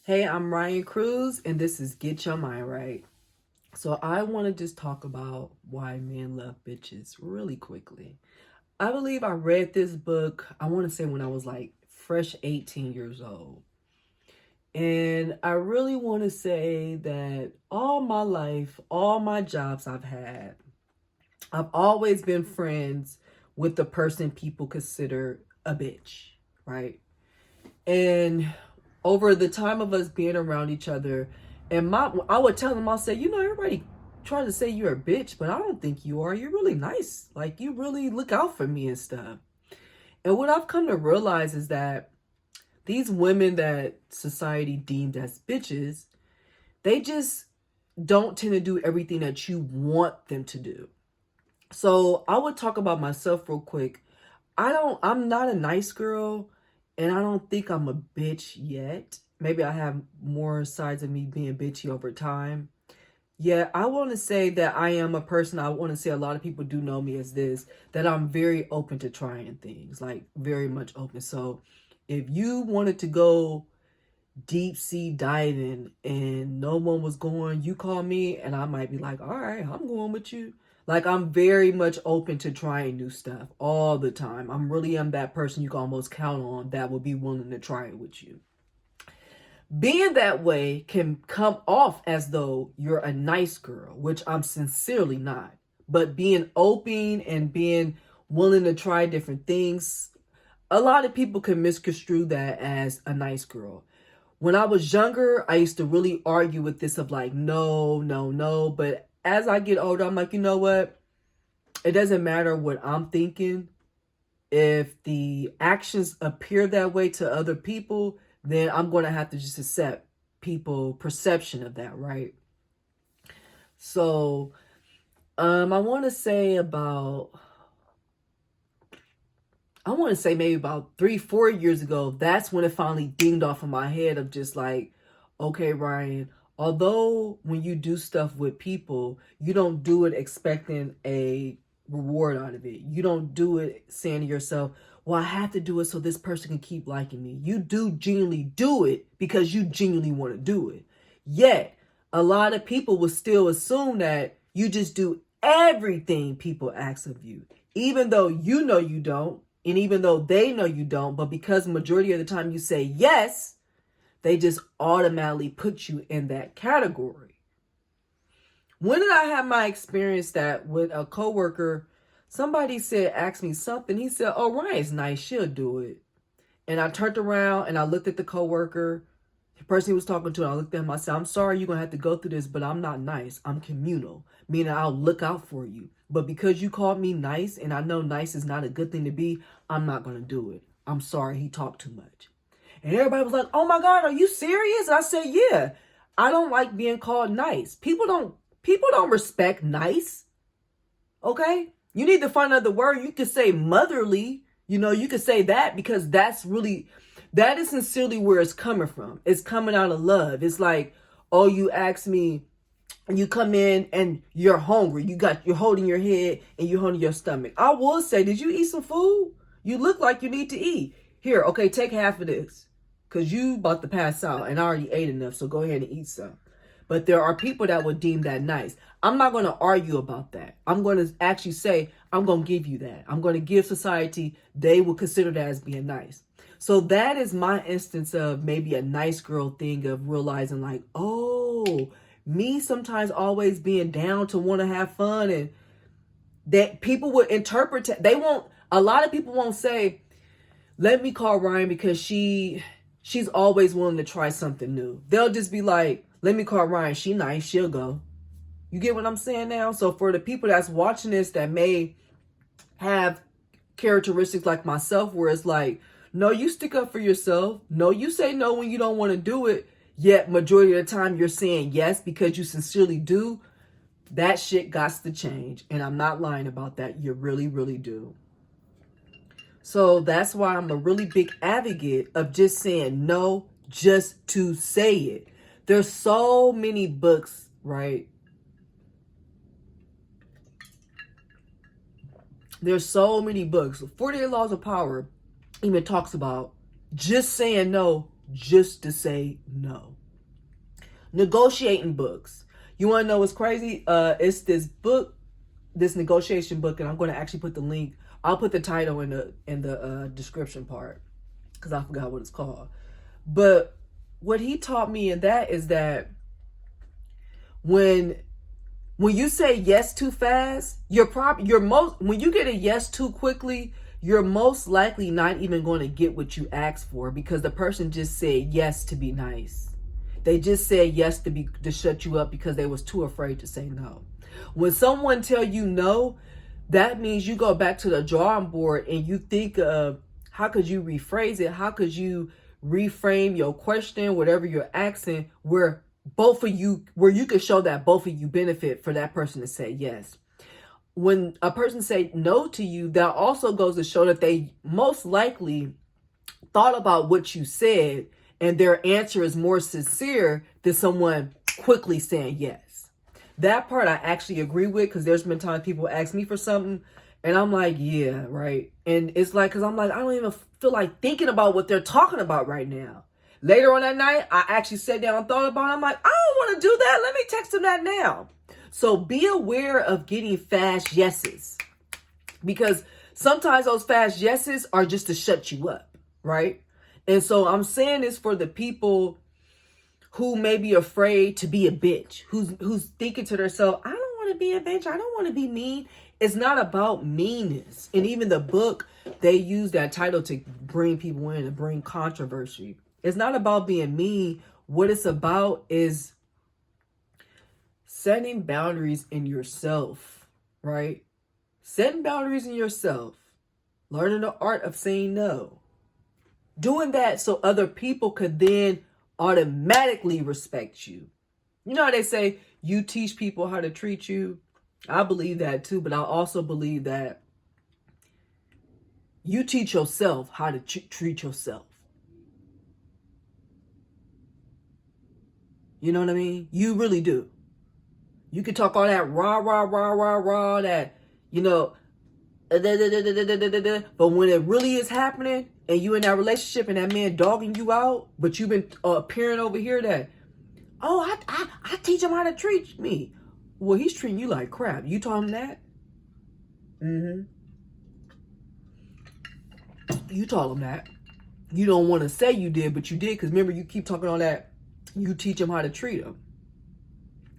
Hey, I'm Ryan Cruz, and this is Get Your Mind Right. So, I want to just talk about why men love bitches really quickly. I believe I read this book, I want to say when I was like fresh 18 years old. And I really want to say that all my life, all my jobs I've had, I've always been friends with the person people consider a bitch, right? And over the time of us being around each other, and I would tell them, I'll say, everybody tries to say you're a bitch, but I don't think you are. You're really nice. Like, you really look out for me and stuff. And what I've come to realize is that these women that society deemed as bitches, they just don't tend to do everything that you want them to do. So I would talk about myself real quick. I'm not a nice girl, and I don't think I'm a bitch yet. Maybe I have more sides of me being bitchy over time. Yeah, I want to say that I am a person. I want to say a lot of people do know me as this, that I'm very open to trying things, like very much open. So if you wanted to go deep sea diving and no one was going, you call me and I might be like, all right, I'm going with you. Like, I'm very much open to trying new stuff all the time. I'm really am that person you can almost count on that will be willing to try it with you. Being that way can come off as though you're a nice girl, which I'm sincerely not. But being open and being willing to try different things, a lot of people can misconstrue that as a nice girl. When I was younger, I used to really argue with this of like, no, no, no. But as I get older, I'm like, you know what? It doesn't matter what I'm thinking. If the actions appear that way to other people, then I'm going to have to just accept people' perception of that, right? So, I want to say maybe about 3, 4 years ago, that's when it finally dinged off in my head of just like, okay, Ryan, although when you do stuff with people, you don't do it expecting a reward out of it. You don't do it saying to yourself, well, I have to do it so this person can keep liking me. You do genuinely do it because you genuinely want to do it. Yet, a lot of people will still assume that you just do everything people ask of you, even though you know you don't, and even though they know you don't, but because majority of the time you say yes, they just automatically put you in that category. When did I have my experience that with a coworker, somebody asked me something. He said, oh, Ryan's nice, she'll do it. And I turned around and I looked at the coworker, the person he was talking to, and I looked at him. I said, I'm sorry you're going to have to go through this, but I'm not nice. I'm communal, meaning I'll look out for you. But because you called me nice, and I know nice is not a good thing to be, I'm not going to do it. I'm sorry, he talked too much. And everybody was like, oh my God, are you serious? I said, yeah, I don't like being called nice. People don't respect nice. Okay? You need to find another word. You could say motherly. You could say that because that is sincerely where it's coming from. It's coming out of love. It's like, oh, you ask me, you come in and you're hungry. You're holding your head and you're holding your stomach. I will say, did you eat some food? You look like you need to eat. Here, okay, take half of this. Because you about to pass out and I already ate enough, so go ahead and eat some. But there are people that would deem that nice. I'm not going to argue about that. I'm going to actually say, I'm going to give you that. I'm going to give society, they will consider that as being nice. So that is my instance of maybe a nice girl thing of realizing like, oh, me sometimes always being down to want to have fun, and that people would interpret, a lot of people won't say, let me call Ryan because she's always willing to try something new. They'll just be like, let me call Ryan. She nice. She'll go. You get what I'm saying now? So for the people that's watching this that may have characteristics like myself where it's like, no, you stick up for yourself. No, you say no when you don't want to do it. Yet majority of the time you're saying yes because you sincerely do. That shit gots to change. And I'm not lying about that. You really, really do. So that's why I'm a really big advocate of just saying no, just to say it. There's so many books, right? There's so many books. 48 Laws of Power even talks about just saying no just to say no. Negotiating books. You want to know what's crazy? It's this book, this negotiation book, and I'm going to actually put the link. I'll put the title in the description part because I forgot what it's called. But what he taught me in that is that when you say yes too fast, when you get a yes too quickly, you're most likely not even going to get what you asked for because the person just said yes to be nice. They just said yes to shut you up because they was too afraid to say no. When someone tell you no, that means you go back to the drawing board and you think of how could you rephrase it? How could you reframe your question, whatever you're asking, where you could show that both of you benefit for that person to say yes. When a person say no to you, that also goes to show that they most likely thought about what you said and their answer is more sincere than someone quickly saying yes. That part I actually agree with because there's been times people ask me for something and I'm like, yeah, right. And it's like, because I'm like, I don't even feel like thinking about what they're talking about right now. Later on that night, I actually sat down and thought about it. I'm like, I don't want to do that. Let me text them that now. So be aware of getting fast yeses because sometimes those fast yeses are just to shut you up, right? And so I'm saying this for the people who may be afraid to be a bitch, who's thinking to themselves, I don't want to be a bitch. I don't want to be mean. It's not about meanness. And even the book, they use that title to bring people in and bring controversy. It's not about being mean. What it's about is setting boundaries in yourself, right? Setting boundaries in yourself. Learning the art of saying no. Doing that so other people could then automatically respect you. You know how they say you teach people how to treat you? I believe that too, but I also believe that you teach yourself how to treat yourself. You know what I mean? You really do. You can talk all that rah, that, you know, but when it really is happening and you in that relationship and that man dogging you out, but you've been appearing over here that, oh, I teach him how to treat me. Well, he's treating you like crap. You taught him that? Mm-hmm. You taught him that. You don't want to say you did, but you did because remember, you keep talking all that. You teach them how to treat them.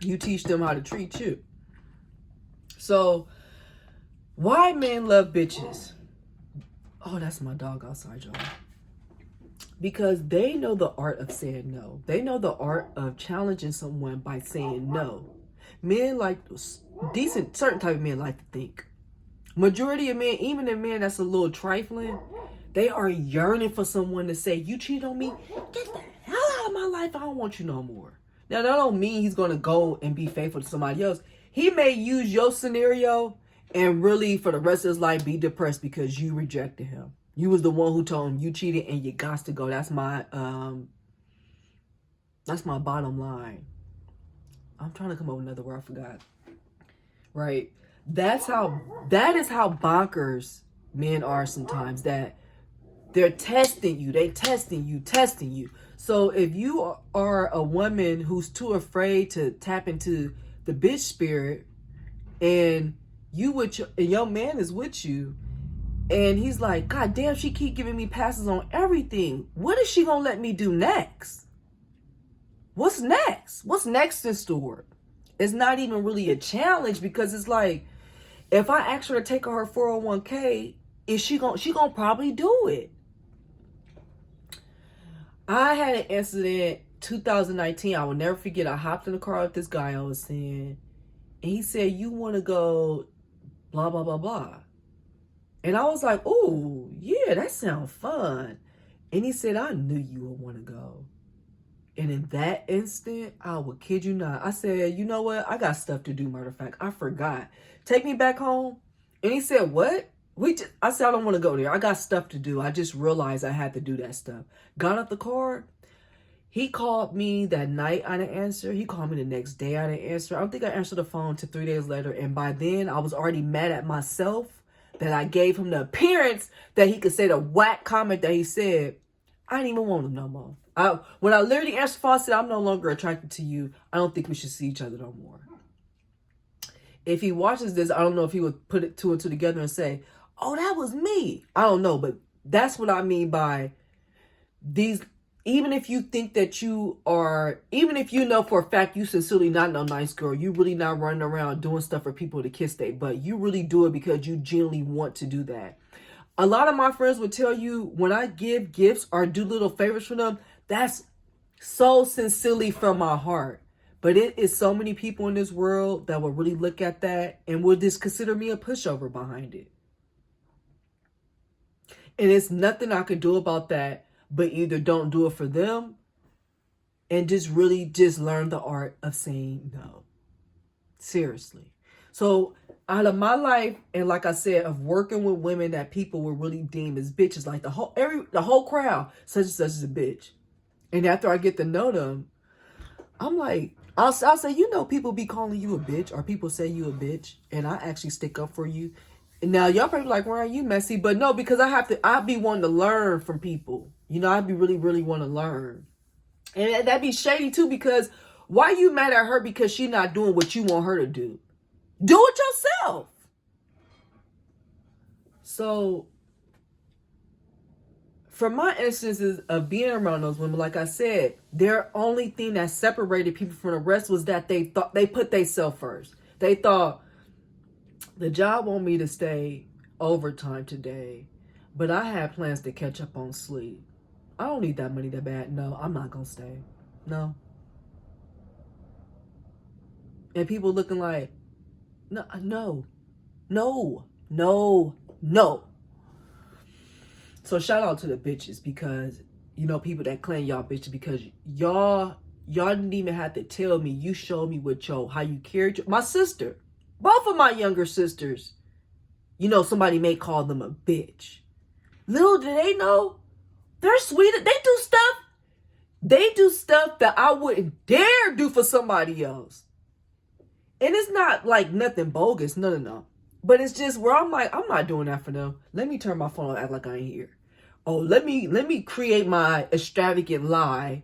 You teach them how to treat you. So, why men love bitches? Oh, that's my dog outside, y'all. Because they know the art of saying no. They know the art of challenging someone by saying no. Men like certain type of men like to think. Majority of men, even the men that's a little trifling, they are yearning for someone to say, you cheat on me? Get the hell out of my life. I don't want you no more. Now, that don't mean he's going to go and be faithful to somebody else. He may use your scenario and really for the rest of his life be depressed because you rejected him. You was the one who told him you cheated and you got to go. That's my bottom line. I'm trying to come up with another word. I forgot. Right? That is how bonkers men are sometimes, that they're testing you. They testing you. So if you are a woman who's too afraid to tap into the bitch spirit and your man is with you and he's like, God damn, she keep giving me passes on everything. What is she going to let me do next? What's next? What's next in store? It's not even really a challenge because it's like, if I ask her to take her 401k, she gonna probably do it. I had an incident 2019. I will never forget. I hopped in the car with this guy I was seeing, and he said, you want to go blah, blah, blah, blah. And I was like, oh, yeah, that sounds fun. And he said, I knew you would want to go. And in that instant, I would kid you not, I said, you know what? I got stuff to do, matter of fact. I forgot. Take me back home. And he said, what? I said, I don't want to go there. I got stuff to do. I just realized I had to do that stuff. Got out the car. He called me that night. I didn't answer. He called me the next day. I didn't answer. I don't think I answered the phone until 3 days later. And by then, I was already mad at myself that I gave him the appearance that he could say the whack comment that he said. I didn't even want him no more. When I literally answered the phone, I said, I'm no longer attracted to you. I don't think we should see each other no more. If he watches this, I don't know if he would put it two and two together and say, oh, that was me. I don't know, but that's what I mean by these. Even if you think that you are, even if you know for a fact you sincerely not no nice girl, you really not running around doing stuff for people to kiss they butt. You really do it because you genuinely want to do that. A lot of my friends would tell you when I give gifts or do little favors for them, that's so sincerely from my heart. But it is so many people in this world that will really look at that and will just consider me a pushover behind it. And it's nothing I could do about that, but either don't do it for them and just really just learn the art of saying no. Seriously. So out of my life, and like I said, of working with women that people will really deem as bitches, like the whole crowd, such and such is a bitch. And after I get to know them, I'm like, I'll say, you know, people be calling you a bitch or people say you a bitch and I actually stick up for you. And now y'all probably like, why are you messy? But no, because I be wanting to learn from people. You know, I be really, really want to learn. And that'd be shady too, because why you mad at her because she not doing what you want her to do? Do it yourself. So for my instances of being around those women, like I said, their only thing that separated people from the rest was that they thought they put themselves first. They thought the job want me to stay overtime today, but I had plans to catch up on sleep. I don't need that money that bad. No, I'm not gonna stay. No. And people looking like, no. So shout out to the bitches, because, you know, people that claim y'all bitches, because y'all didn't even have to tell me. You showed me with how you carried my sister. Both of my younger sisters, you know, somebody may call them a bitch. Little do they know, they're sweet. They do stuff that I wouldn't dare do for somebody else. And it's not like nothing bogus. No. But it's just where I'm like, I'm not doing that for them. Let me turn my phone on, act like I ain't here. Oh, let me create my extravagant lie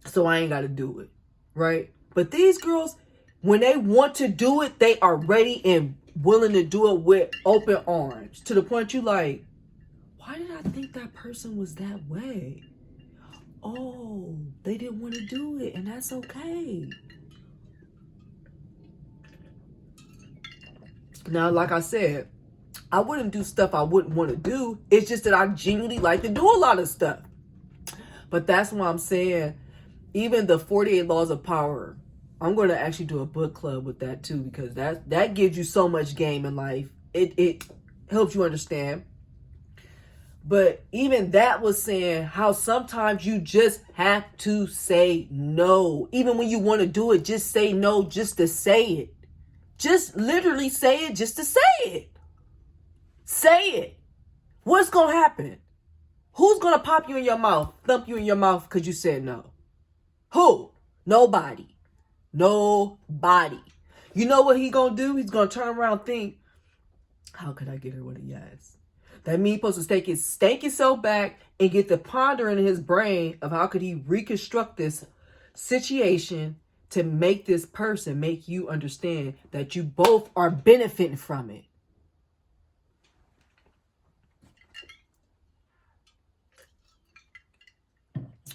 so I ain't got to do it. Right? But these girls, when they want to do it, they are ready and willing to do it with open arms. To the point you like, why did I think that person was that way? Oh, they didn't want to do it, and that's okay. Now, like I said, I wouldn't do stuff I wouldn't want to do. It's just that I genuinely like to do a lot of stuff. But that's why I'm saying, even the 48 Laws of Power, I'm going to actually do a book club with that too, because that gives you so much game in life. It helps you understand. But even that was saying how sometimes you just have to say no. Even when you want to do it, just say no just to say it. Just literally say it just to say it. Say it. What's going to happen? Who's going to pop you in your mouth, thump you in your mouth because you said no? Who? Nobody. Nobody. You know what he going to do? He's going to turn around and think, how could I get her with a yes? That means he's supposed to stank himself back and get the pondering in his brain of how could he reconstruct this situation to make this person make you understand that you both are benefiting from it.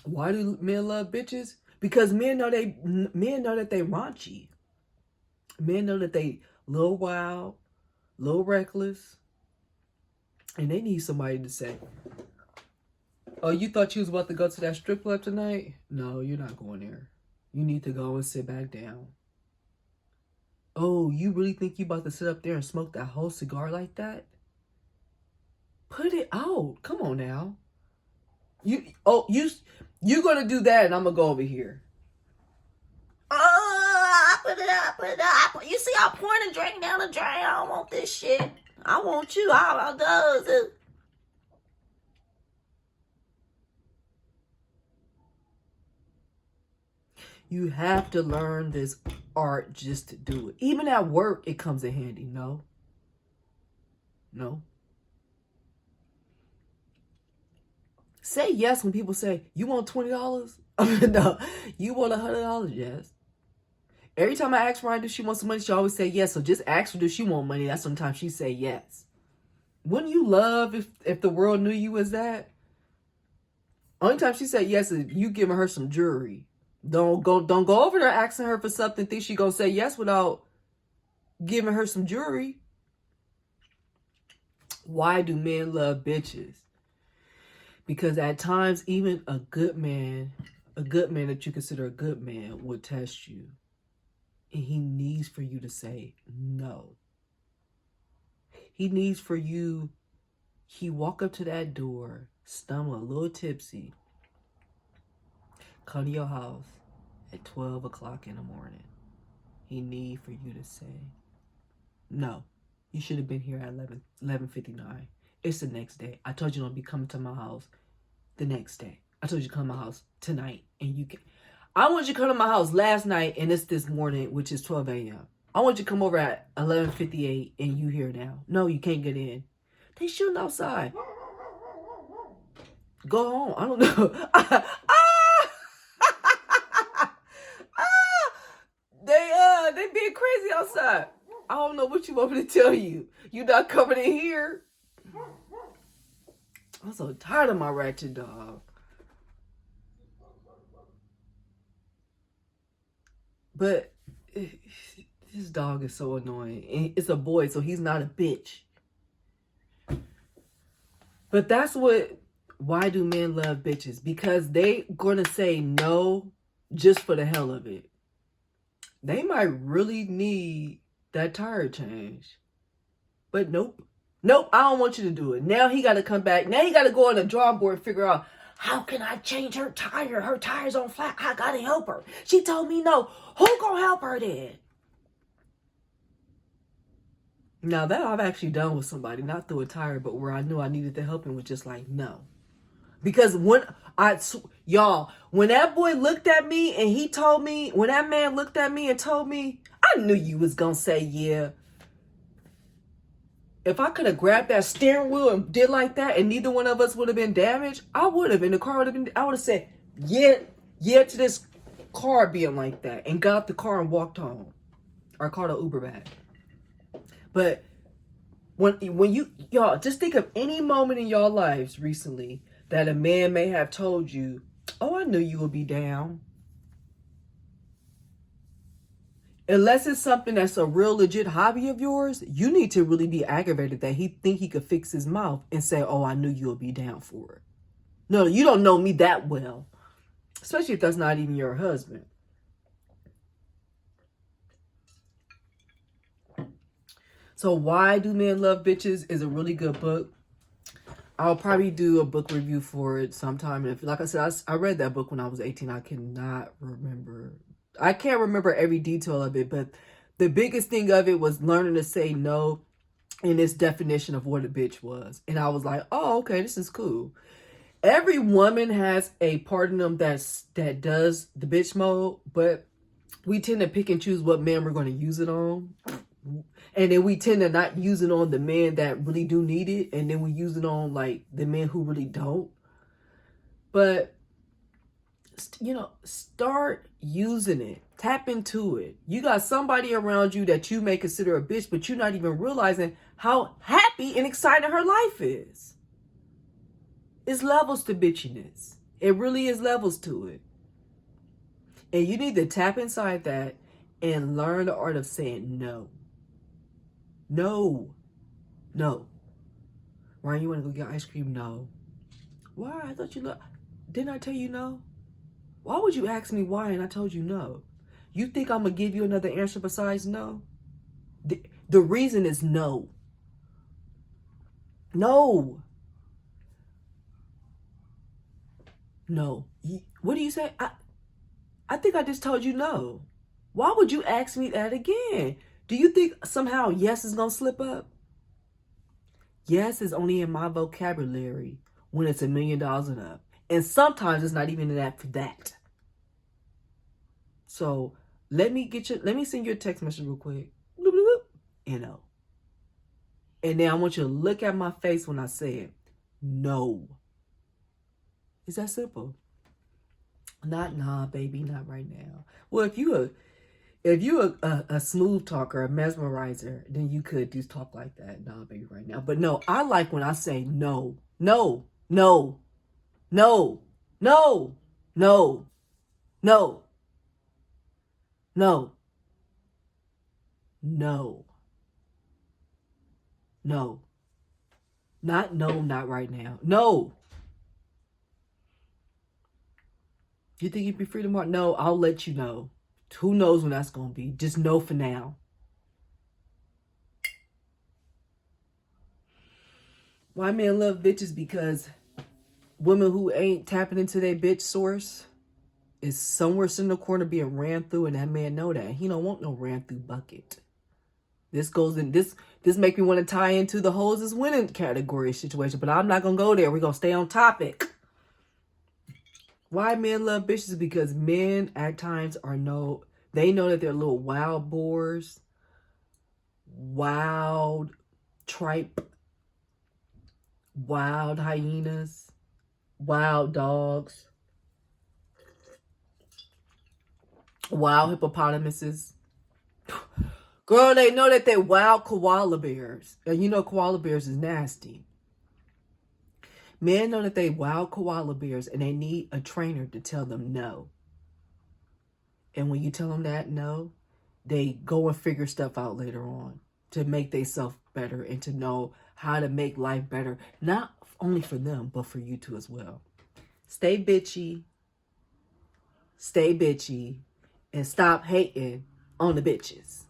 Why do men love bitches? Because men know that they raunchy. Men know that they little wild, little reckless, and they need somebody to say, oh, you thought you was about to go to that strip club tonight? No, you're not going there. You need to go and sit back down. Oh, you really think you about to sit up there and smoke that whole cigar like that? Put it out. Come on now. You're gonna do that, and I'm gonna go over here. I put it up. You see, I'm pouring a drink down the drain. I don't want this shit. I want you. I does. You have to learn this art just to do it. Even at work, it comes in handy. No. say yes when people say, you want $20? No, you want $100? Yes. Every time I ask Ryan, does she want some money? She always say yes. So just ask her, does she want money? That's sometimes she say yes. Wouldn't you love if the world knew you as that? Only time she said yes is you giving her some jewelry. Don't go over there asking her for something. Think she gonna say yes without giving her some jewelry. Why do men love bitches? Because at times, even a good man that you consider a good man, will test you. And he needs for you to say no. He needs for you, he walk up to that door, stumble a little tipsy, come to your house at 12 o'clock in the morning. He need for you to say, no, you should have been here at 11:59. It's the next day. I told you don't be coming to my house the next day. I told you to come to my house tonight. And you can. I want you to come to my house last night and it's this morning, which is 12 a.m. I want you to come over at 11:58 and you here now. No, you can't get in. They shooting outside. Go home. I don't know. They being crazy outside. I don't know what you want me to tell you. You not coming in here. I'm so tired of my ratchet dog. But this dog is so annoying. And it's a boy, so he's not a bitch. But that's why do men love bitches? Because they gonna say no just for the hell of it. They might really need that tire change. But nope, I don't want you to do it. Now he got to come back. Now he got to go on the drawing board and figure out, how can I change her tire? Her tire's on flat. I got to help her. She told me no. Who gonna help her then? Now that I've actually done with somebody, not through a tire, but where I knew I needed the help and was just like, no. Because when that boy looked at me and he told me, when that man looked at me and told me, I knew you was gonna say yeah. If I could have grabbed that steering wheel and did like that and neither one of us would have been damaged, I would have. And the car would have been, I would have said, yeah to this car being like that, and got out the car and walked home. Or called an Uber back. But when y'all just think of any moment in your lives recently that a man may have told you, oh, I knew you would be down. Unless it's something that's a real legit hobby of yours, you need to really be aggravated that he think he could fix his mouth and say, oh, I knew you would be down for it. No, you don't know me that well. Especially if that's not even your husband. So Why Do Men Love Bitches is a really good book. I'll probably do a book review for it sometime. If, like I said, I read that book when I was 18. I cannot remember. I can't remember every detail of it, but the biggest thing of it was learning to say no in its definition of what a bitch was. And I was like, oh, okay, this is cool. Every woman has a part in them that does the bitch mode, but we tend to pick and choose what man we're going to use it on. And then we tend to not use it on the men that really do need it. And then we use it on like the men who really don't. But, start using it. Tap into it. You got somebody around you that you may consider a bitch, but you're not even realizing how happy and exciting her life is. It's levels to bitchiness. It really is levels to it. And you need to tap inside that and learn the art of saying no. No. Ryan, you want to go get ice cream? No. Why? I thought didn't I tell you no? Why would you ask me why and I told you no? You think I'm going to give you another answer besides no? The reason is no. No. What do you say? I think I just told you no. Why would you ask me that again? Do you think somehow yes is going to slip up? Yes is only in my vocabulary when it's $1 million and up. And sometimes it's not even that for that. So let me send you a text message real quick. Bloop, bloop, bloop. And then I want you to look at my face when I say it. No. It's that simple. Not nah, baby, not right now. Well, if you a smooth talker, a mesmerizer, then you could do talk like that. Nah, baby, right now. But no, I like when I say no, no, no, no, no, no, no, no, no, no. Not no, not right now. No. You think you'd be free tomorrow? No, I'll let you know. Who knows when that's gonna be? Just know for now. Why men love bitches? Because women who ain't tapping into their bitch source is somewhere sitting in the corner being ran through, and that man know that. He don't want no ran through bucket. This goes in this make me want to tie into the hoes is winning category situation, but I'm not gonna go there. We're gonna stay on topic. Why men love bitches? Because men at times they know that they're little wild boars, wild tripe, wild hyenas, wild dogs, wild hippopotamuses. Girl, they know that they're wild koala bears. And you know koala bears is nasty. Men know that they wild koala bears and they need a trainer to tell them no. And when you tell them that no, they go and figure stuff out later on to make themselves better and to know how to make life better. Not only for them, but for you too as well. Stay bitchy, and stop hating on the bitches.